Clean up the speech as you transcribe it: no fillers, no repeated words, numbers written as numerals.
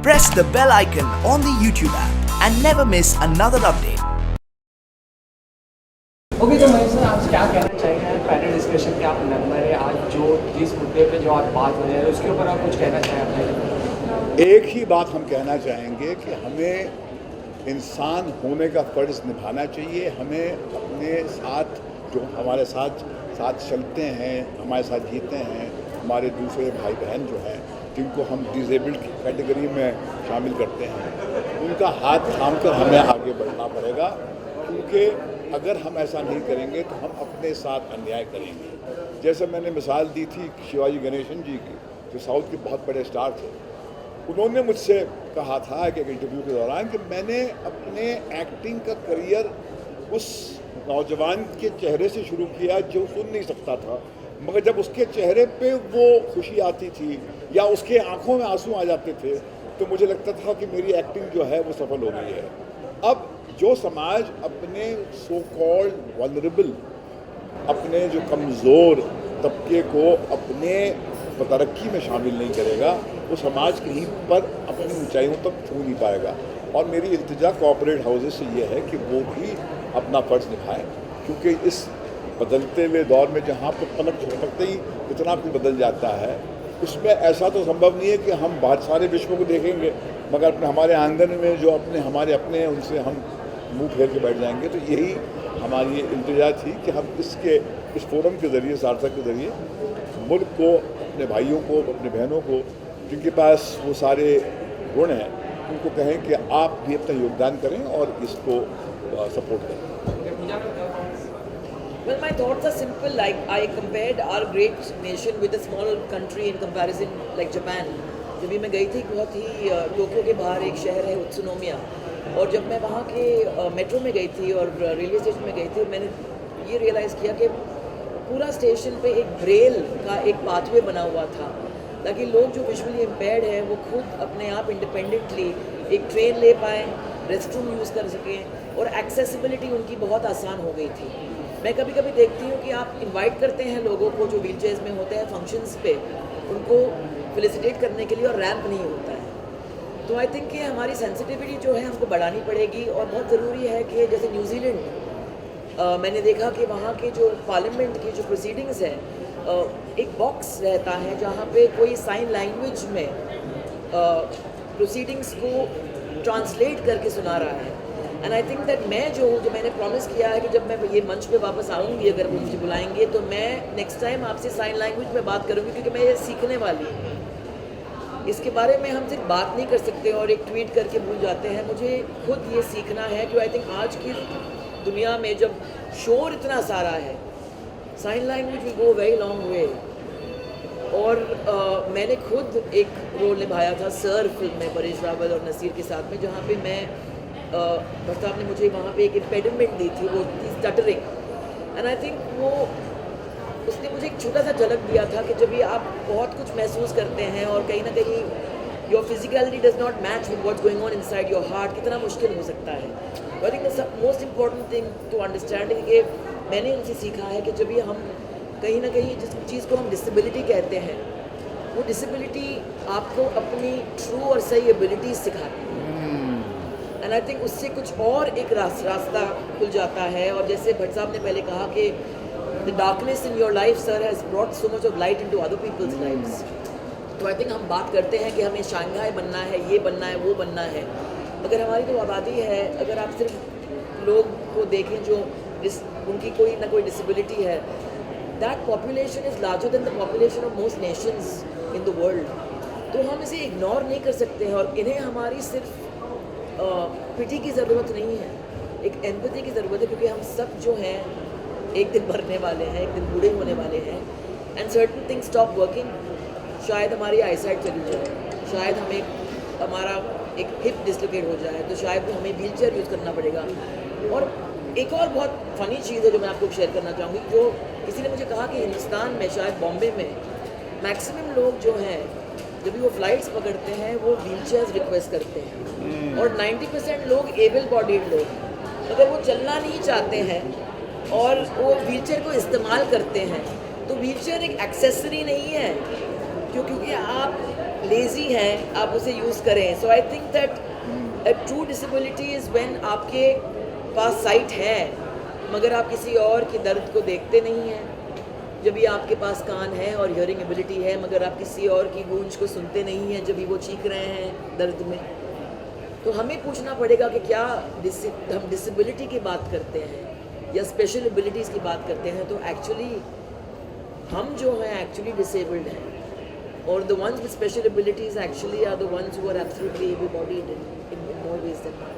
Press the bell icon on the YouTube app and never miss another update. Okay तो मैं sir आज क्या कहना चाहिए पैनल डिस्कशन के आप मेंबर है आज जो जिस मुद्दे पे जो आज बात हो रही है उसके ऊपर आप कुछ कहना चाहें अपने? एक ही बात हम कहना चाहेंगे कि हमें इंसान होने का फ़र्ज़ निभाना चाहिए। हमें अपने साथ जो हमारे साथ चलते हैं, हमारे साथ जीते हैं, हमारे दूसरे भाई बहन जो हैं जिनको हम डिसेबल्ड कैटेगरी में शामिल करते हैं, उनका हाथ थाम कर हमें आगे बढ़ना पड़ेगा, क्योंकि अगर हम ऐसा नहीं करेंगे तो हम अपने साथ अन्याय करेंगे। जैसे मैंने मिसाल दी थी शिवाजी गणेशन जी की, जो साउथ के बहुत बड़े स्टार थे। उन्होंने मुझसे कहा था कि एक इंटरव्यू के दौरान कि मैंने अपने एक्टिंग का करियर उस नौजवान के चेहरे से शुरू किया जो सुन नहीं सकता था, मगर जब उसके चेहरे पे वो खुशी आती थी या उसके आंखों में आंसू आ जाते थे तो मुझे लगता था कि मेरी एक्टिंग जो है वो सफल हो गई है। अब जो समाज अपने सो कॉल्ड वल्नरेबल, अपने जो कमज़ोर तबके को अपने तरक्की में शामिल नहीं करेगा, वो समाज कहीं पर अपनी ऊंचाइयों तक छू नहीं पाएगा। और मेरी इल्तिजा कॉर्पोरेट हाउसेस से ये है कि वो भी अपना फ़र्ज़ निभाएं, क्योंकि इस बदलते हुए दौर में जहाँ पर पलक झपकते ही इतना कुछ बदल जाता है, उसमें ऐसा तो संभव नहीं है कि हम बहुत सारे विश्व को देखेंगे मगर अपने हमारे आंगन में जो हमारे अपने हैं उनसे हम मुंह फेर के बैठ जाएंगे। तो यही हमारी ये इल्तिजा थी कि हम इस फोरम के ज़रिए, सार्थक के ज़रिए मुल्क को, अपने भाइयों को, अपने बहनों को जिनके पास वो सारे गुण हैं, उनको कहें कि आप भी अपना योगदान करें और इसको सपोर्ट करें। Well, my thoughts are simple. Like I compared our great nation with a small country in comparison, like Japan. जब भी मैं गई थी, बहुत ही टोक्यो के बाहर एक शहर है उत्सुनोमिया, और जब मैं वहाँ के मेट्रो में गई थी और रेलवे स्टेशन में गई थी, मैंने ये रियलाइज़ किया कि पूरा स्टेशन पे एक ब्रेल का एक पाथवे बना हुआ था, ताकि लोग जो विजुअली इम्पेयर्ड हैं वो खुद अपने आप इंडिपेंडेंटली एक ट्रेन ले पाएँ, रेस्ट रूम यूज़ कर सकें, और एक्सेसिबिलिटी उनकी बहुत आसान हो गई थी। मैं कभी कभी देखती हूँ कि आप इनवाइट करते हैं लोगों को जो व्हील चेयर्स में होते हैं फंक्शंस पे, उनको फेलिसिटेट करने के लिए, और रैंप नहीं होता है। तो आई थिंक कि हमारी सेंसिटिविटी जो है हमको बढ़ानी पड़ेगी, और बहुत ज़रूरी है कि जैसे न्यूजीलैंड मैंने देखा कि वहाँ के जो पार्लियामेंट की जो प्रोसीडिंग्स है, एक बॉक्स रहता है जहाँ पे कोई साइन लैंग्वेज में प्रोसीडिंग्स को ट्रांसलेट करके सुना रहा है। एंड आई थिंक दैट मैं जो मैंने प्रॉमिस किया है कि जब मैं ये मंच पे वापस आऊँगी, अगर वो मुझे बुलाएंगे, तो मैं नेक्स्ट टाइम आपसे साइन लैंग्वेज में बात करूँगी, क्योंकि मैं ये सीखने वाली हूँ। इसके बारे में हम सिर्फ बात नहीं कर सकते और एक ट्वीट करके भूल जाते हैं। मुझे खुद ये सीखना है, जो आई थिंक आज की दुनिया में जब शोर इतना सारा है, sign language will go very long way. और मैंने खुद एक रोल निभाया था सर फिल्म में परेश रावल और नसीर के साथ में, जहाँ पे मैं भट्ट साहब ने मुझे वहाँ पे एक इम्पेडिमेंट दी थी, वो थी स्टटरिंग। एंड आई थिंक वो उसने मुझे एक छोटा सा झलक दिया था कि जब भी आप बहुत कुछ महसूस करते हैं और कहीं ना कहीं your physicality does not match with what's going on inside your heart, कितना मुश्किल हो सकता है। I think the most important thing to understand कि मैंने उनसे सीखा है कि जब भी हम कहीं ना कहीं जिस चीज़ को हम डिसेबिलिटी कहते हैं, वो डिसेबिलिटी आपको अपनी ट्रू और सही एबिलिटीज सिखाती है। एंड आई थिंक उससे कुछ और एक रास्ता खुल जाता है। और जैसे भट्ट साहब ने पहले कहा कि the darkness in your life sir has brought so much of light into other people's lives. तो आई थिंक हम बात करते हैं कि हमें शंघाई बनना है, ये बनना है, वो बनना है, मगर हमारी तो आबादी है, अगर आप सिर्फ लोग को देखें जो उनकी कोई ना कोई डिसेबिलिटी है, that population is larger than the population of most Nations in the world. तो हम इसे इग्नोर नहीं कर सकते हैं, और इन्हें हमारी सिर्फ पिटी की ज़रूरत नहीं है, एक एम्पैथी की ज़रूरत है, क्योंकि हम सब जो हैं एक दिन मरने वाले हैं, एक दिन बूढ़े होने वाले हैं। And certain things stop working, शायद हमारी आईसाइट चली जाए, शायद हमारा एक हिप डिसलोकेट हो जाए, तो शायद हमें व्हील चेयर यूज़ करना पड़ेगा। और एक और बहुत फ़नी चीज़ है जो मैं आपको शेयर करना चाहूँगी, जो किसी ने मुझे कहा कि हिंदुस्तान में, शायद बॉम्बे में, मैक्सिमम लोग जो हैं जब भी वो फ्लाइट्स पकड़ते हैं वो व्हील चेयर्स रिक्वेस्ट करते हैं, और 90% लोग एबल बॉडीड लोग, अगर वो चलना नहीं चाहते हैं और वो व्हील चेयर को इस्तेमाल करते हैं, तो व्हील चेयर एक एक्सेसरी नहीं है, क्योंकि आप लेजी हैं आप उसे यूज़ करें. So I think that a true disability is when आपके पास साइट है मगर आप किसी और के दर्द को देखते नहीं हैं. जब भी आपके पास कान है और हियरिंग एबिलिटी है मगर आप किसी और की गूंज को सुनते नहीं हैं जब भी वो चीख रहे हैं दर्द में. तो हमें पूछना पड़ेगा कि क्या हम डिसेबिलिटी की बात करते हैं या स्पेशल एबिलिटीज़ की बात करते हैं. तो एक्चुअली हम जो हैं एक्चुअली डिसेबल्ड हैं और the ones with special abilities actually are the ones who are absolutely able-bodied in more ways than one.